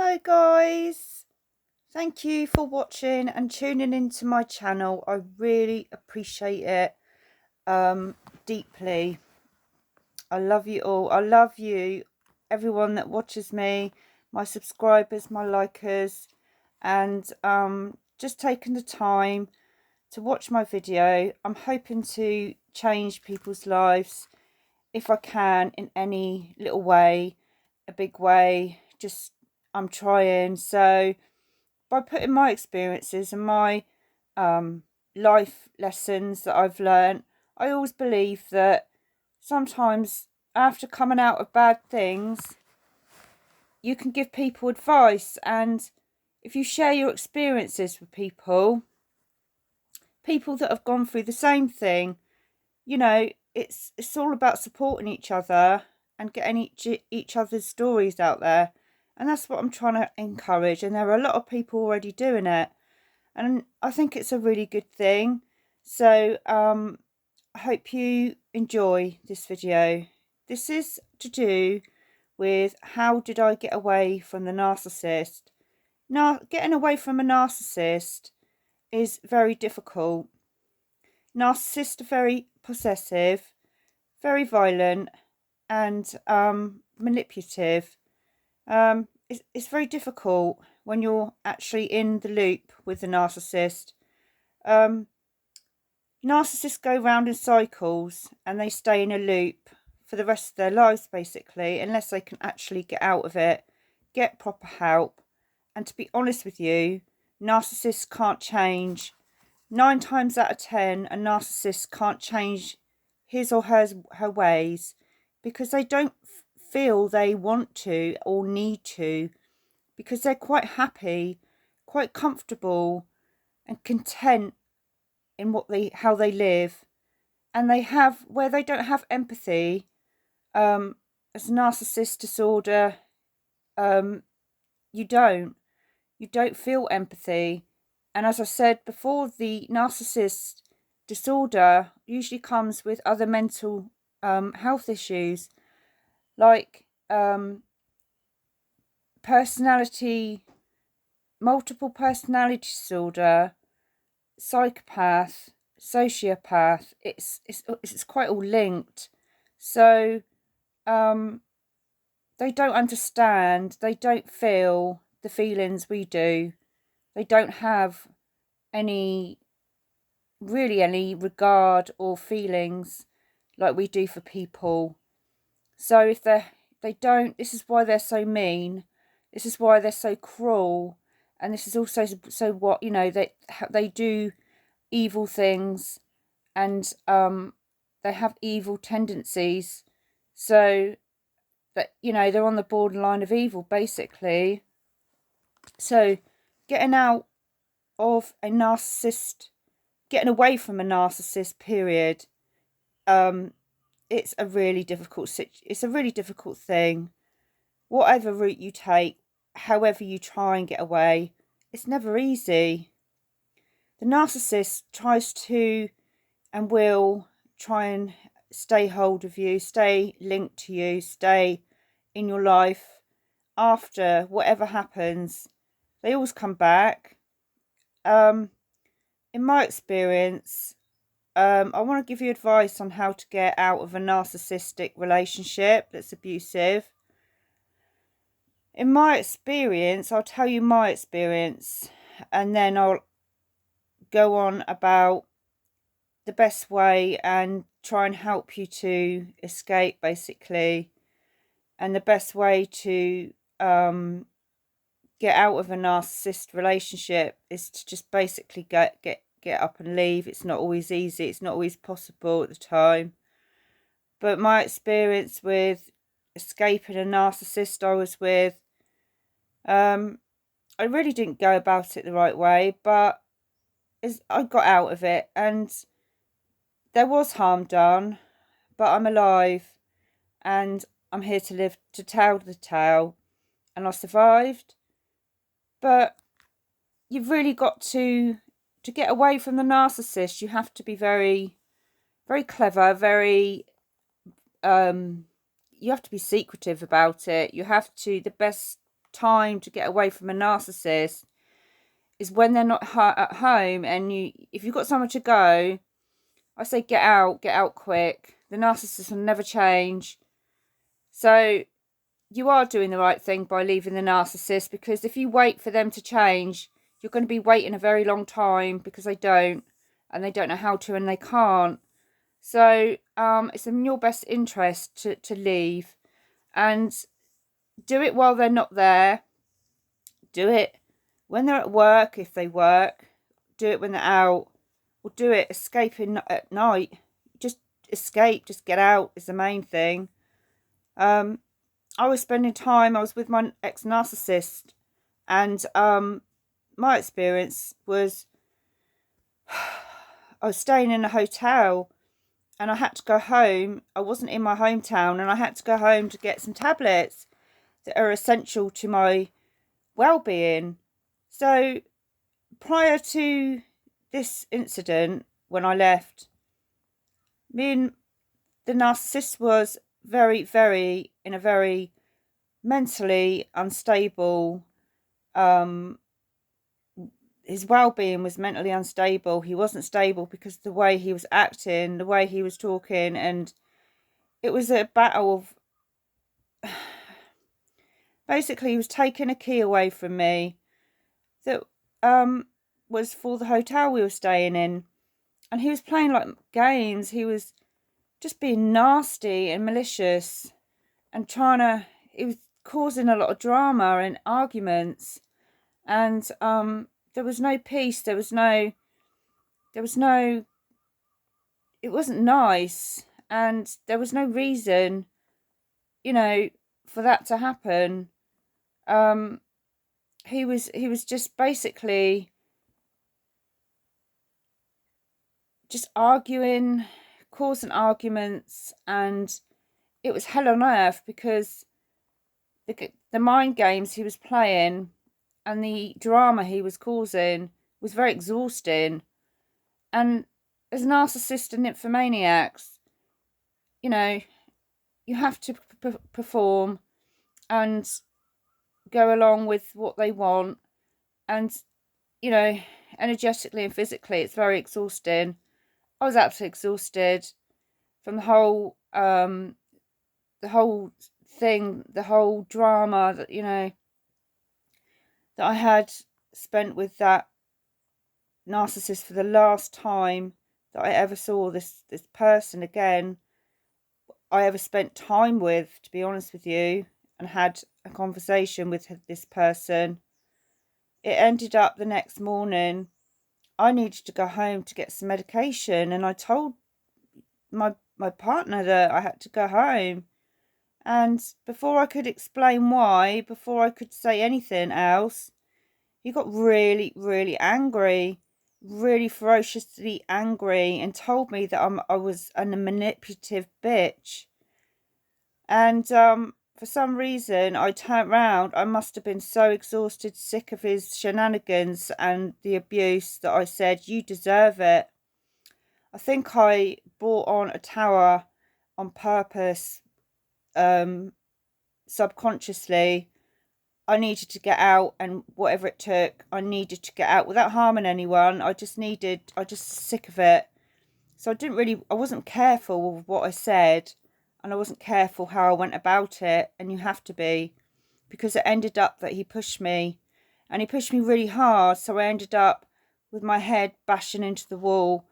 Hello guys, thank you for watching and tuning into my channel. I really appreciate it deeply. I love you all. I love you, everyone that watches me, my subscribers, my likers, and just taking the time to watch my video. I'm hoping to change people's lives if I can in any little way, a big way. Just I'm trying. So by putting my experiences and my life lessons that I've learned, I always believe that sometimes after coming out of bad things, you can give people advice. And if you share your experiences with people that have gone through the same thing, you know, it's all about supporting each other and getting each other's stories out there. And that's what I'm trying to encourage. And there are a lot of people already doing it. And I think it's a really good thing. So I hope you enjoy this video. This is to do with how did I get away from the narcissist. Now, getting away from a narcissist is very difficult. Narcissists are very possessive, very violent, and manipulative. It's very difficult when you're actually in the loop with the narcissist. Narcissists go round in cycles and they stay in a loop for the rest of their lives, basically, unless they can actually get out of it, get proper help. And to be honest with you, narcissists can't change. 9 times out of 10, a narcissist can't change his or her ways because they don't feel they want to or need to, because they're quite happy, quite comfortable and content in how they live. And they have, where they don't have empathy, as a narcissist disorder, you don't feel empathy. And as I said before, the narcissist disorder usually comes with other mental health issues, like multiple personality disorder, psychopath, sociopath. It's quite all linked. So they don't understand, they don't feel the feelings we do. They don't have any regard or feelings like we do for people. So if they don't, this is why they're so mean. This is why they're so cruel. And this is also so what, you know, they do evil things, and they have evil tendencies. So that, you know, they're on the borderline of evil, basically. So getting out of a narcissist, getting away from a narcissist, period, it's a really difficult thing. Whatever route you take, however you try and get away, it's never easy. The narcissist tries to and will try and stay hold of you, stay linked to you, stay in your life after whatever happens. They always come back. In my experience, I want to give you advice on how to get out of a narcissistic relationship that's abusive. In my experience, I'll tell you my experience, and then I'll go on about the best way and try and help you to escape, basically. And the best way to get out of a narcissist relationship is to just basically get up and leave. It's not always easy, it's not always possible at the time. But my experience with escaping a narcissist I was with, I really didn't go about it the right way, but I got out of it, and there was harm done, but I'm alive and I'm here to live to tell the tale, and I survived. But you've really got to get away from the narcissist. You have to be very, very clever, very you have to be secretive about it. You have to, the best time to get away from a narcissist is when they're not at home, and if you've got somewhere to go, I say get out quick. The narcissist will never change. So you are doing the right thing by leaving the narcissist, because if you wait for them to change, you're going to be waiting a very long time, because they don't, and they don't know how to, and they can't. So it's in your best interest to leave, and do it while they're not there. Do it when they're at work, if they work. Do it when they're out, or do it escaping at night. Just escape, just get out is the main thing. I was spending time, I was with my ex-narcissist, and my experience was I was staying in a hotel, and I had to go home. I wasn't in my hometown, and I had to go home to get some tablets that are essential to my well-being. So prior to this incident, when I left, me and the narcissist was very, very, in a very mentally unstable, his well-being was mentally unstable. He wasn't stable because of the way he was acting, the way he was talking, and it was a battle of basically he was taking a key away from me that was for the hotel we were staying in, and he was playing like games. He was just being nasty and malicious, and he was causing a lot of drama and arguments, and there was no peace, it wasn't nice, and there was no reason, for that to happen. He was just basically just arguing, causing arguments, and it was hell on earth, because the mind games he was playing and the drama he was causing was very exhausting. And as narcissists and nymphomaniacs, you have to perform and go along with what they want, and energetically and physically it's very exhausting. I was absolutely exhausted from the whole thing, the whole drama that that I had spent with that narcissist. For the last time that I ever saw this person again, I ever spent time with, to be honest with you, and had a conversation with this person. It ended up the next morning I needed to go home to get some medication, and I told my partner that I had to go home. And before I could explain why, before I could say anything else, he got really, really angry, really ferociously angry, and told me that I was a manipulative bitch. And for some reason, I turned round. I must have been so exhausted, sick of his shenanigans and the abuse, that I said, "You deserve it." I think I brought on a tower on purpose, subconsciously. I needed to get out, and whatever it took, I needed to get out without harming anyone. I just sick of it. So I wasn't careful with what I said, and I wasn't careful how I went about it, and you have to be, because it ended up that he pushed me, and he pushed me really hard, so I ended up with my head bashing into the wall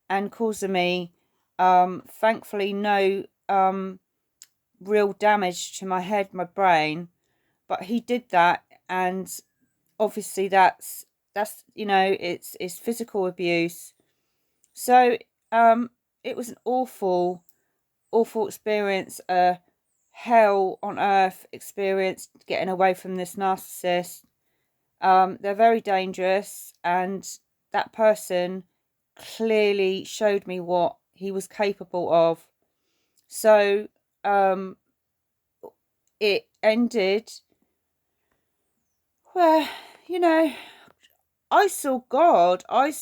and causing me, thankfully, no real damage to my head, my brain, but he did that, and obviously that's it's physical abuse. So it was an awful experience, a hell on earth experience, getting away from this narcissist. They're very dangerous, and that person clearly showed me what he was capable of. So it ended where, I saw God. I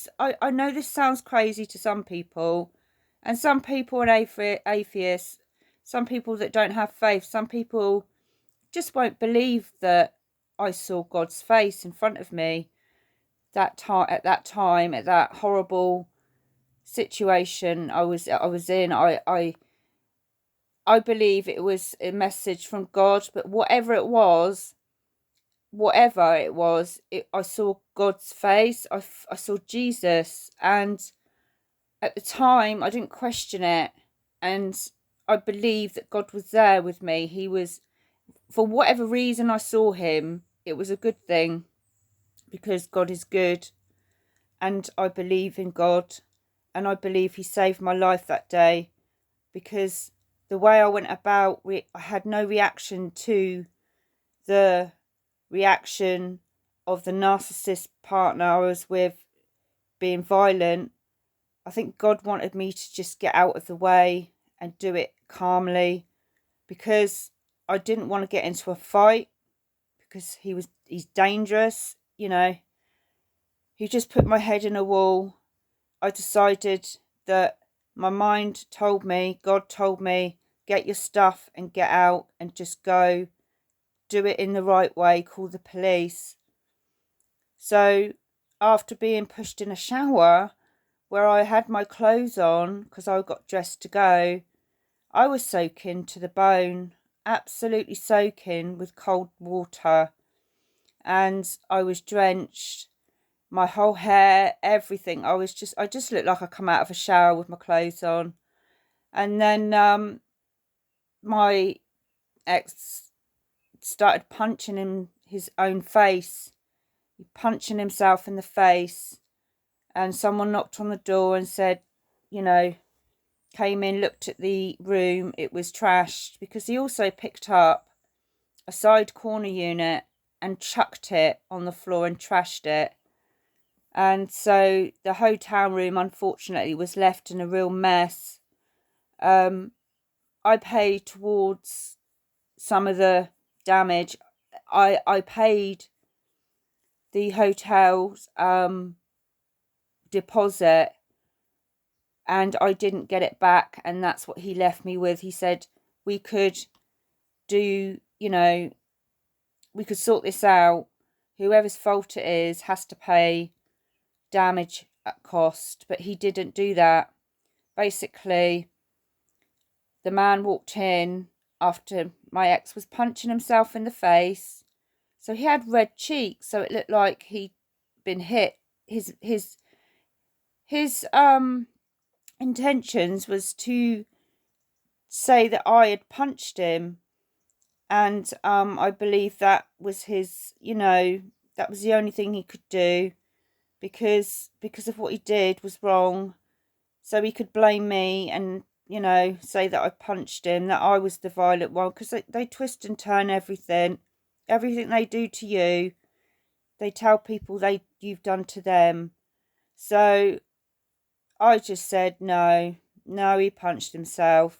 know this sounds crazy to some people, and some people are atheists, some people that don't have faith, some people just won't believe that I saw God's face in front of me at that horrible situation I was in. I believe it was a message from God, but whatever it was, I saw God's face. I saw Jesus, and at the time I didn't question it, and I believe that God was there with me. He was, for whatever reason I saw him, it was a good thing, because God is good, and I believe in God, and I believe he saved my life that day, because the way I went about, I had no reaction to the reaction of the narcissist partner I was with being violent. I think God wanted me to just get out of the way and do it calmly, because I didn't want to get into a fight, because he's dangerous, you know. He just put my head in a wall. I decided that my mind told me, God told me, get your stuff and get out and just go. Do it in the right way, call the police. So after being pushed in a shower where I had my clothes on because I got dressed to go, I was soaking to the bone, absolutely soaking with cold water, and I was drenched. My whole hair, everything. I just looked like I come out of a shower with my clothes on. And then my ex started punching his own face, punching himself in the face. And someone knocked on the door and said, you know, came in, looked at the room. It was trashed, because he also picked up a side corner unit and chucked it on the floor and trashed it. And so the hotel room, unfortunately, was left in a real mess. I paid towards some of the damage. I paid the hotel's deposit, and I didn't get it back, and that's what he left me with. He said we could do, you know, we could sort this out. Whoever's fault it is has to pay damage at cost, but he didn't do that. Basically, the man walked in after my ex was punching himself in the face. So he had red cheeks, so it looked like he'd been hit. His intentions was to say that I had punched him, and I believe that was his, you know, that was the only thing he could do, because of what he did was wrong. So he could blame me and, you know, say that I punched him, that I was the violent one, because they twist and turn everything they do to you, they tell people you've done to them. So I just said no, he punched himself.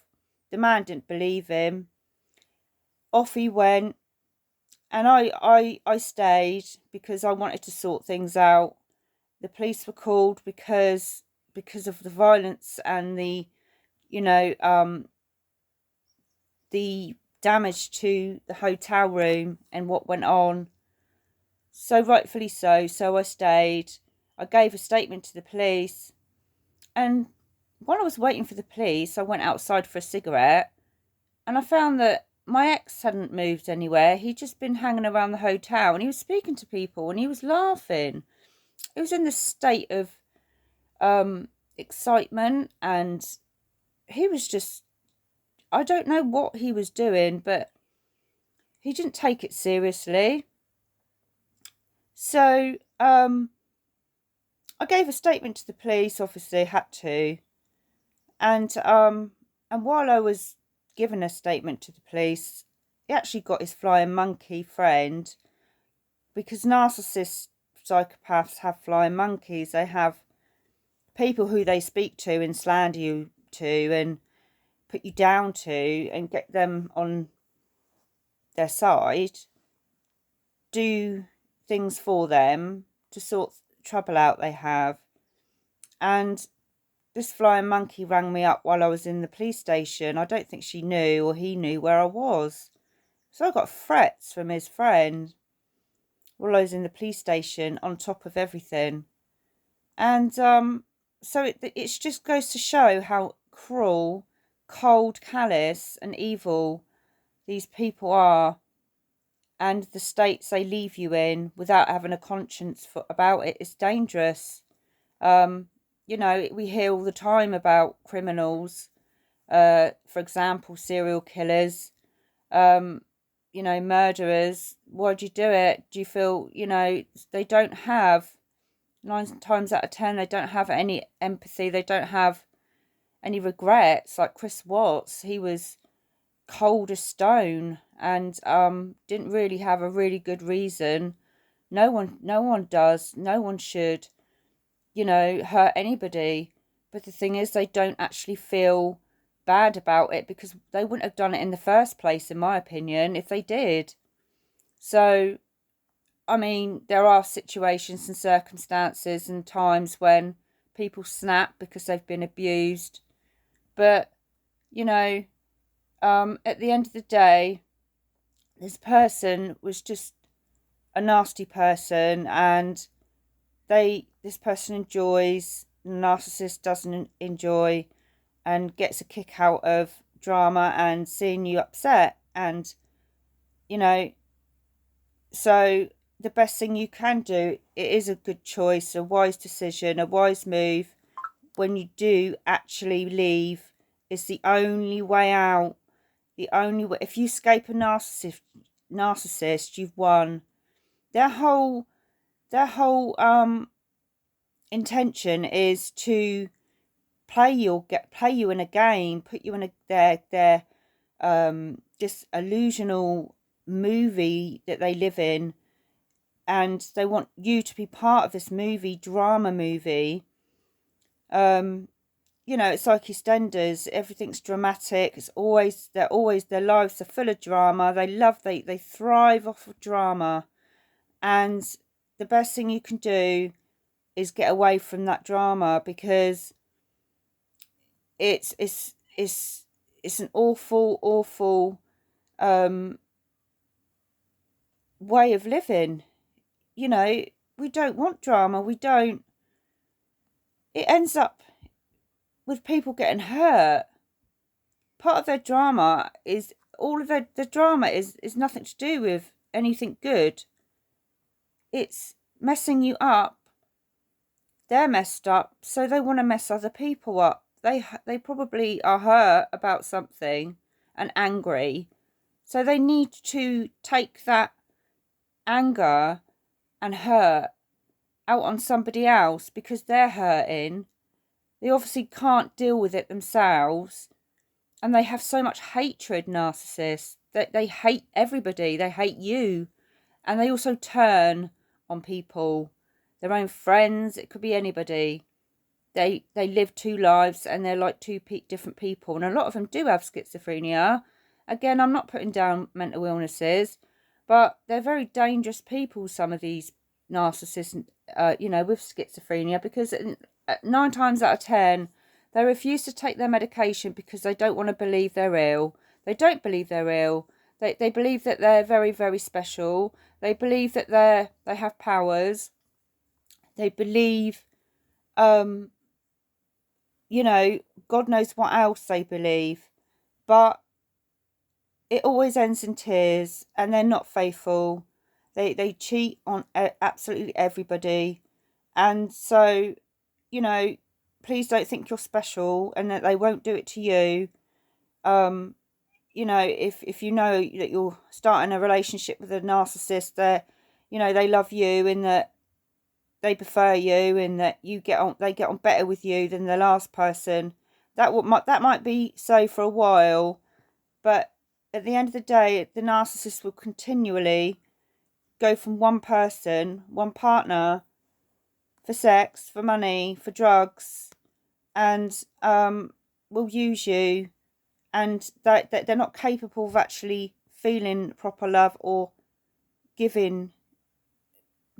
The man didn't believe him. Off he went, and I stayed because I wanted to sort things out. The police were called because of the violence and the, you know, the damage to the hotel room and what went on. So rightfully so. So I stayed. I gave a statement to the police, and while I was waiting for the police, I went outside for a cigarette, and I found that my ex hadn't moved anywhere. He'd just been hanging around the hotel, and he was speaking to people, and he was laughing. He was in this state of excitement, and he was just, I don't know what he was doing, but he didn't take it seriously. So I gave a statement to the police, obviously had to, and while I was giving a statement to the police, he actually got his flying monkey friend, because narcissist psychopaths have flying monkeys. They have people who they speak to and slander you to and put you down to and get them on their side, do things for them to sort trouble out they have. And this flying monkey rang me up while I was in the police station. I don't think she knew or he knew where I was. So I got threats from his friend. while I was in the police station, on top of everything. And so it just goes to show how cruel, cold, callous and evil these people are, and the states they leave you in without having a conscience about it is dangerous. You know, we hear all the time about criminals, for example, serial killers, you know, murderers. Why'd you do it? Do you feel, you know, they don't have, 9 times out of 10, they don't have any empathy. They don't have any regrets. Like Chris Watts, he was cold as stone and didn't really have a really good reason. No one does. No one should, you know, hurt anybody. But the thing is, they don't actually feel bad about it because they wouldn't have done it in the first place, in my opinion, if they did. So, I mean, there are situations and circumstances and times when people snap because they've been abused. But, you know, at the end of the day, this person was just a nasty person, and this person enjoys, the narcissist doesn't enjoy, and gets a kick out of drama and seeing you upset. And, you know, so the best thing you can do, it is a good choice, a wise decision, a wise move. When you do actually leave, is the only way out. The only way. If you escape a narcissist, you've won. Their whole intention is to play you in a game, put you in their this illusional movie that they live in, and they want you to be part of this drama movie. You know, it's like EastEnders. Everything's dramatic. It's always their lives are full of drama. They thrive off of drama, and the best thing you can do is get away from that drama, because it's an awful way of living. You know, we don't want drama. We don't. It ends up with people getting hurt. Part of their drama is all of the drama is nothing to do with anything good. It's messing you up. They're messed up, so they want to mess other people up. They probably are hurt about something and angry, so they need to take that anger and hurt out on somebody else because they're hurting. They obviously can't deal with it themselves, and they have so much hatred, narcissists, that they hate everybody. They hate you, and they also turn on people, their own friends. It could be anybody. They live two lives, and they're like two different people, and a lot of them do have schizophrenia. Again, I'm not putting down mental illnesses, but they're very dangerous people, some of these narcissists, you know, with schizophrenia, because 9 times out of 10, they refuse to take their medication because they don't want to believe they're ill. They don't believe they're ill. They believe that they're very, very special. They believe that they have powers. They believe, you know, God knows what else they believe. But it always ends in tears, and they're not faithful. They cheat on absolutely everybody. And so, you know, please don't think you're special and that they won't do it to you. You know, if you know that you're starting a relationship with a narcissist, you know, they love you and that they prefer you and that they get on better with you than the last person. That might be so for a while, but at the end of the day, the narcissist will continually go from one person, one partner, for sex, for money, for drugs, and will use you, and that they're not capable of actually feeling proper love or giving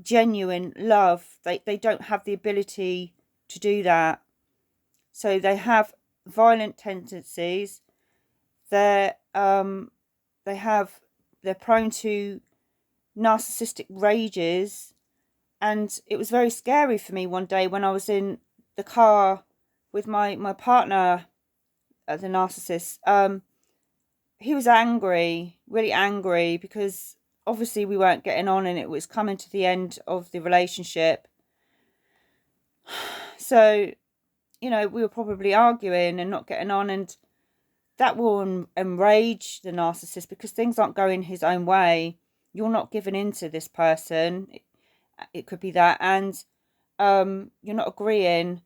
genuine love. They don't have the ability to do that. So they have violent tendencies. They're prone to narcissistic rages. And it was very scary for me one day when I was in the car with my partner, the narcissist. He was angry, really angry, because obviously we weren't getting on and it was coming to the end of the relationship. So, you know, we were probably arguing and not getting on, and that will enrage the narcissist because things aren't going his own way. You're not giving in to this person. It could be that, and you're not agreeing,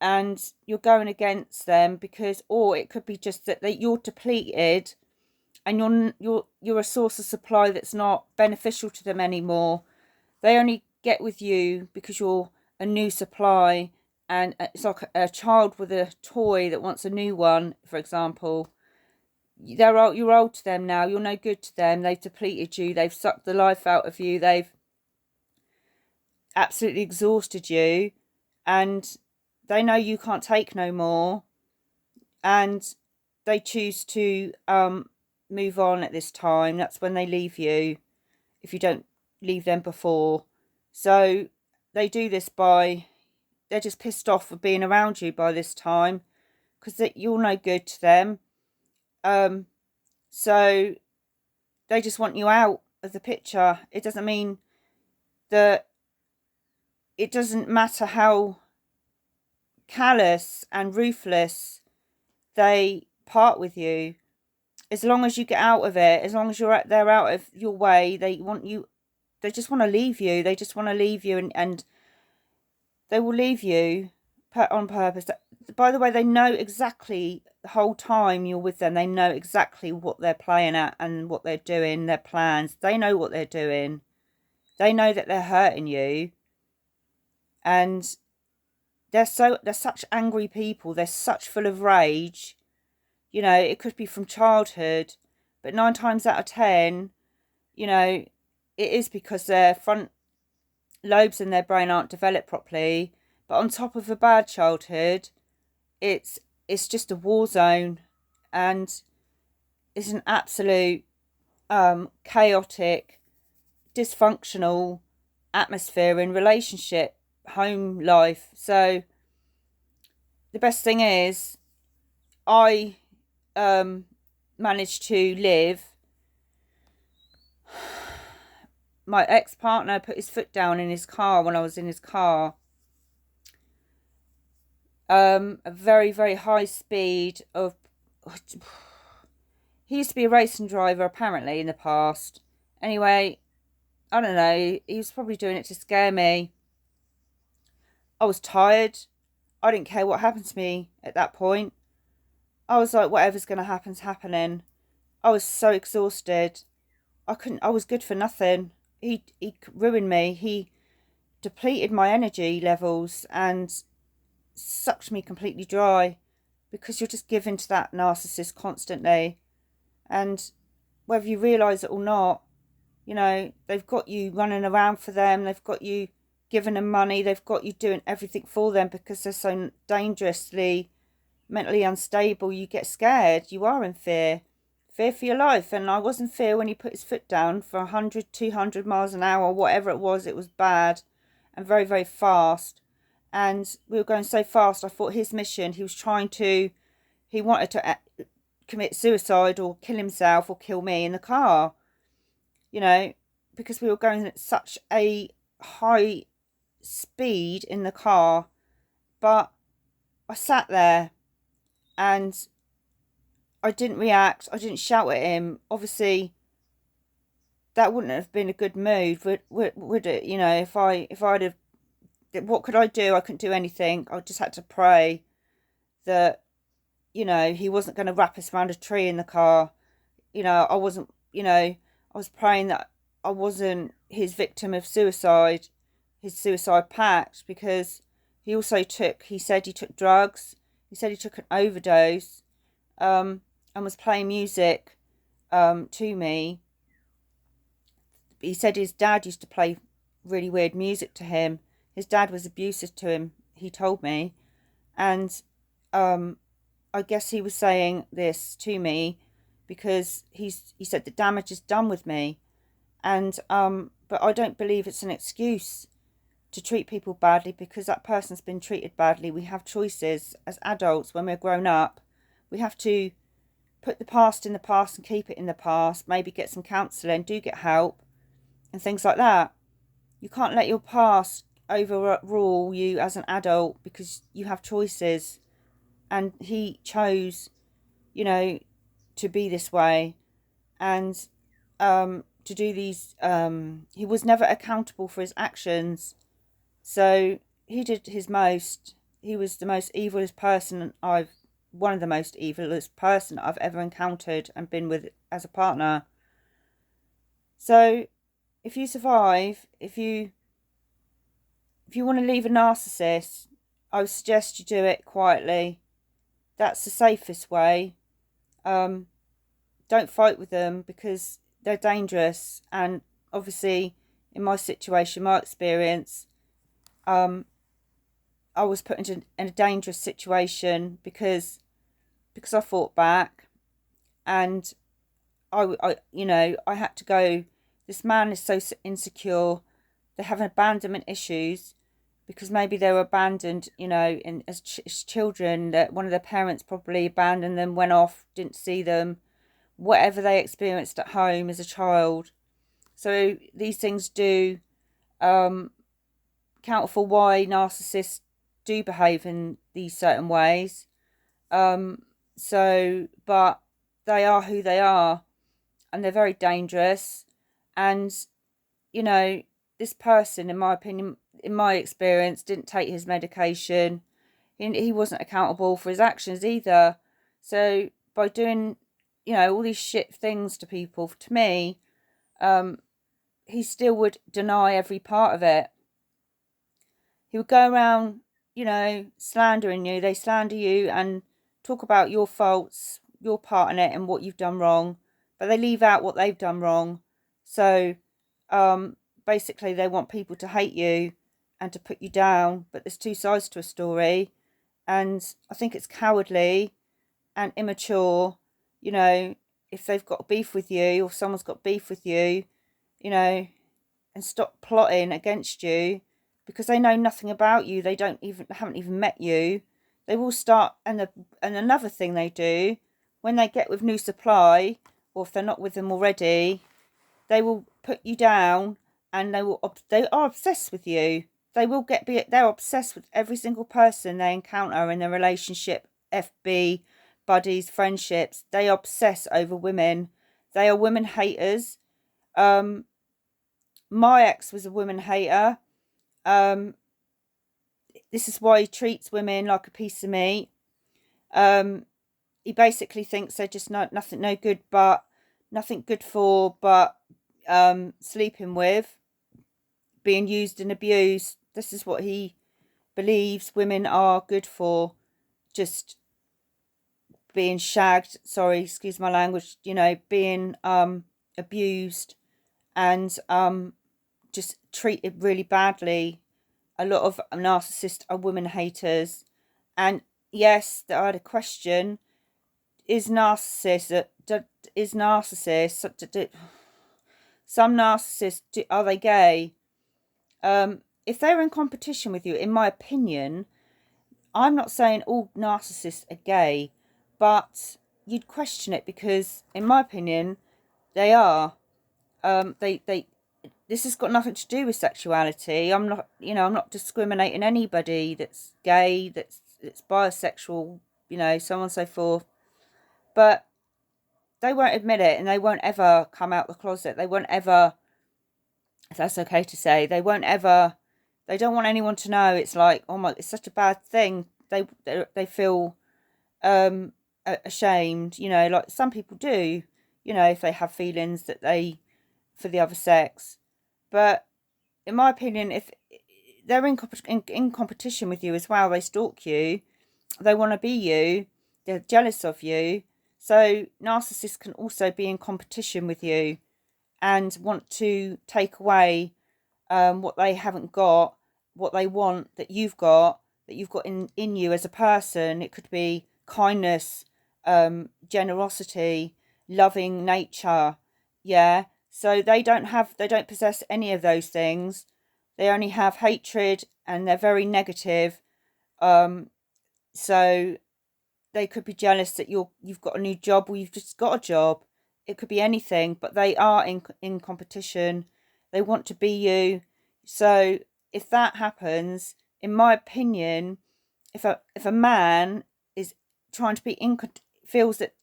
and you're going against them because, or it could be just that you're depleted, and you're a source of supply that's not beneficial to them anymore. They only get with you because you're a new supply, and it's like a child with a toy that wants a new one, for example. You're old to them now. You're no good to them. They've depleted you. They've sucked the life out of you. They've absolutely exhausted you, and they know you can't take no more, and they choose to move on at this time. That's when they leave you, if you don't leave them before. So they do this they're just pissed off for being around you by this time, because you're no good to them. So they just want you out of the picture. It doesn't mean that, it doesn't matter how callous and ruthless they part with you. As long as you get out of it, as long as they're out of your way, they just want to leave you. They just want to leave you, and they will leave you on purpose. By the way, they know exactly the whole time you're with them. They know exactly what they're playing at and what they're doing, their plans. They know what they're doing. They know that they're hurting you. And they're such angry people. They're such full of rage. You know, it could be from childhood, but 9 times out of 10, you know, it is because their front lobes in their brain aren't developed properly. But on top of a bad childhood, it's just a war zone, and it's an absolute chaotic, dysfunctional atmosphere in relationship, home life. So the best thing is, I managed to live. My ex-partner put his foot down in his car when I was in his car. A very, very high speed of... He used to be a racing driver, apparently, in the past. Anyway, I don't know. He was probably doing it to scare me. I was tired. I didn't care what happened to me at that point. I was like, whatever's going to happen's happening. I was so exhausted. I was good for nothing. He ruined me. He depleted my energy levels and sucked me completely dry, because you're just giving to that narcissist constantly. And whether you realise it or not, you know, they've got you running around for them. They've got you giving them money. They've got you doing everything for them because they're so dangerously mentally unstable. You get scared. You are in fear. Fear for your life. And I was in fear when he put his foot down for 100, 200 miles an hour, whatever it was. It was bad and very, very fast. And we were going so fast, I thought his mission, he wanted to commit suicide or kill himself or kill me in the car, you know, because we were going at such a high speed in the car. But I sat there and I didn't react. I didn't shout at him. Obviously, that wouldn't have been a good move, would it? You know, if I'd have, what could I do? I couldn't do anything. I just had to pray that, you know, he wasn't going to wrap us around a tree in the car. You know, I wasn't, you know, I was praying that I wasn't his victim of suicide, his suicide pact, because he said he took drugs. He said he took an overdose, and was playing music to me. He said his dad used to play really weird music to him. His dad was abusive to him, he told me. And I guess he was saying this to me because he said the damage is done with me. And but I don't believe it's an excuse to treat people badly because that person's been treated badly. We have choices as adults when we're grown up. We have to put the past in the past and keep it in the past. Maybe get some counselling, do get help and things like that. You can't let your past overrule you as an adult because you have choices. And he chose, you know, to be this way and to do these. He was never accountable for his actions. So he did his most. He was the most evilest person one of the most evilest person I've ever encountered and been with as a partner. So if you survive, if you want to leave a narcissist, I would suggest you do it quietly. That's the safest way. Don't fight with them because they're dangerous. And obviously, in my situation, my experience, I was put in a dangerous situation because I fought back, and I had to go. This man is so insecure. They have abandonment issues because maybe they were abandoned, as children. That one of their parents probably abandoned them, went off, didn't see them, whatever they experienced at home as a child. So these things do account for why narcissists do behave in these certain ways. But they are who they are, and they're very dangerous. And this person, in my opinion, in my experience, didn't take his medication. He wasn't accountable for his actions either. So by doing, all these shit things to people, to me, he still would deny every part of it. He would go around, slandering you. They slander you and talk about your faults, your part in it and what you've done wrong, but they leave out what they've done wrong. So basically they want people to hate you and to put you down, but there's two sides to a story, and I think it's cowardly and immature, if they've got beef with you or someone's got beef with you, and stop plotting against you because they know nothing about you. They haven't even met you. They will start, and another thing they do when they get with new supply, or if they're not with them already, they will put you down, and they are obsessed with you. They're obsessed with every single person they encounter in their relationship, FB, buddies, friendships. They obsess over women. They are women haters. My ex was a woman hater. This is why he treats women like a piece of meat. He basically thinks they're just no good for but sleeping with, being used and abused. This is what he believes women are good for, just being shagged, sorry, excuse my language, being abused and just treated really badly. A lot of narcissists are women haters. And yes, I had a question: some narcissists, are they gay? If they're in competition with you, in my opinion, I'm not saying all narcissists are gay, but you'd question it because, in my opinion, they are. This has got nothing to do with sexuality. I'm not discriminating anybody that's gay, that's bisexual, so on and so forth. But they won't admit it, and they won't ever come out the closet. They won't ever, if that's okay to say, they don't want anyone to know. It's like, oh my, it's such a bad thing. They feel ashamed, like some people do, if they have feelings that for the other sex. But in my opinion, if they're in competition with you as well, they stalk you, they want to be you, they're jealous of you. So narcissists can also be in competition with you and want to take away what they haven't got, what they want that you've got in you as a person. It could be kindness, generosity, loving nature. Yeah. So they don't possess any of those things. They only have hatred, and they're very negative. So they could be jealous that you've got a new job, or you've just got a job. It could be anything, but they are in competition. They want to be you. So if that happens, in my opinion, if a man is trying to be feels that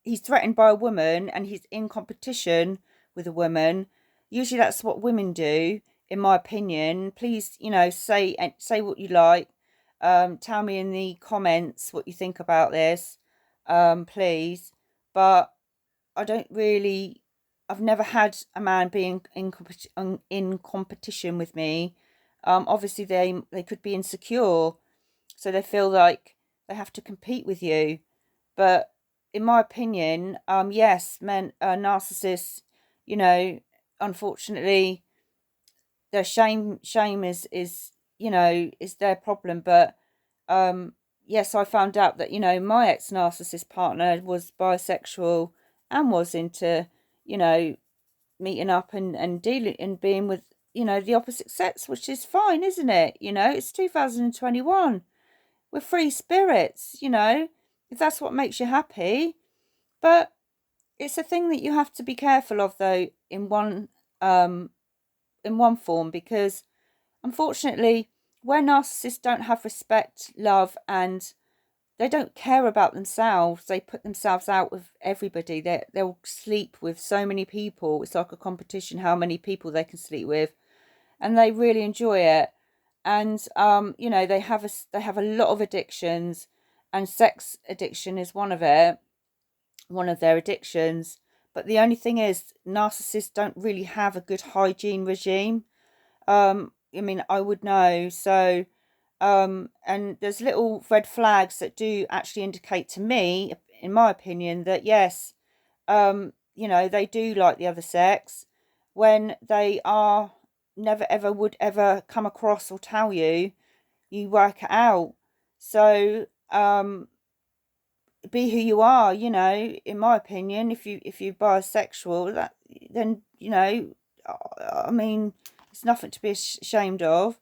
he's threatened by a woman and he's in competition with a woman, usually that's what women do, in my opinion. Please, say what you like. Tell me in the comments what you think about this, please. But I don't really. I've never had a man being in competition with me. Obviously, they could be insecure, so they feel like they have to compete with you. But in my opinion, yes, men, narcissists, you know, unfortunately, their shame is is their problem. But yes, I found out that my ex narcissist partner was bisexual and was into meeting up and dealing and being with the opposite sex, which is fine, isn't it? It's 2021. We're free spirits, if that's what makes you happy. But it's a thing that you have to be careful of, though, in one form, because unfortunately, where narcissists don't have respect, love, and they don't care about themselves, they put themselves out with everybody. They'll sleep with so many people. It's like a competition how many people they can sleep with, and they really enjoy it. And they have a lot of addictions, and sex addiction is one of their addictions. But the only thing is, narcissists don't really have a good hygiene regime. I mean, I would know. So, and there's little red flags that do actually indicate to me, in my opinion, that yes, they do like the other sex, when they are never ever would ever come across or tell you. You work it out. So, be who you are, in my opinion. If you're bisexual, that then I mean, it's nothing to be ashamed of.